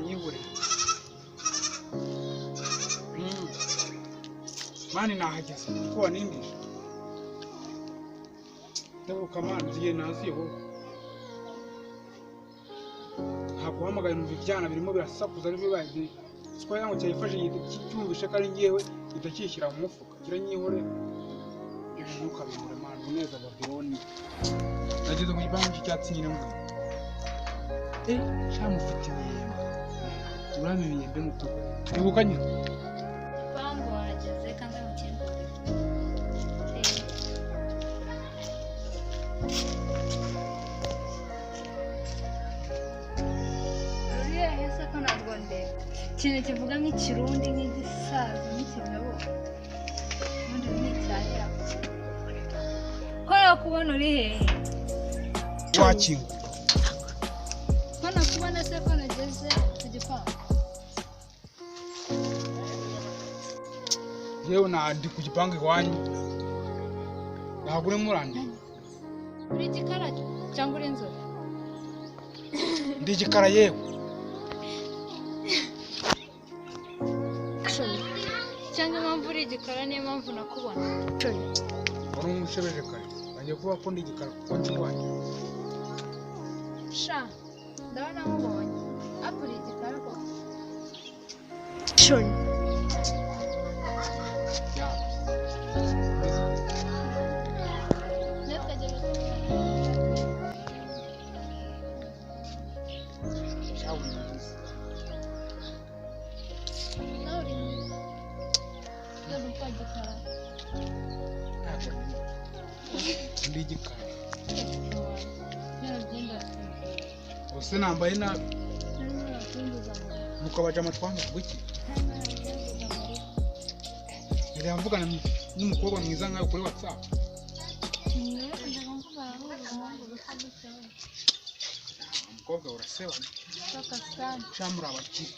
kanyihurira mani nahageze kuko wanindije ndabuka mani zigiye naziye wowe ntabwo uhamagaye numva ibyana birimo birasakuza ari bibaye siko yango cyayifashe cyumvishe ko ari ngewe itakishyira mu mufuka kiranyihorera ibintu ukabibura mani neza Babyloni nageze mu gipangu cy'icyatsi nyine ngo cyamufite imyembe urame imyembe n'utugo ibuka nyine ipangu wahageze kandi mu kintu ruriya hese ko ntabwo ndeba ikintu kivuga nk'ikirundi nk'igisaza n'ikigabo ubundi ni icyaya ko nakubona uri hehe wakinga ko nakubona se ko nageze ku gipangu yewe ndi ku gipangu iwanyu ntabwo uri murande uri igikara cyangwa uri inzobe ndi igikara yewe cyangwa impamvu uri igikara niyo mpamvu nakubona wari umushebeje kare ngiye kuba ko ndi igikara kuko ndi iwanyu sha ndabona nkubonye ariko uri igikara koko ndi igikara bose nambaye nabi mukabaja amatwanga kuki ngira mvugana n'umukobwa mwiza nkawe kuri WhatsApp umukobwa uraseba Saka sana shamura abakiri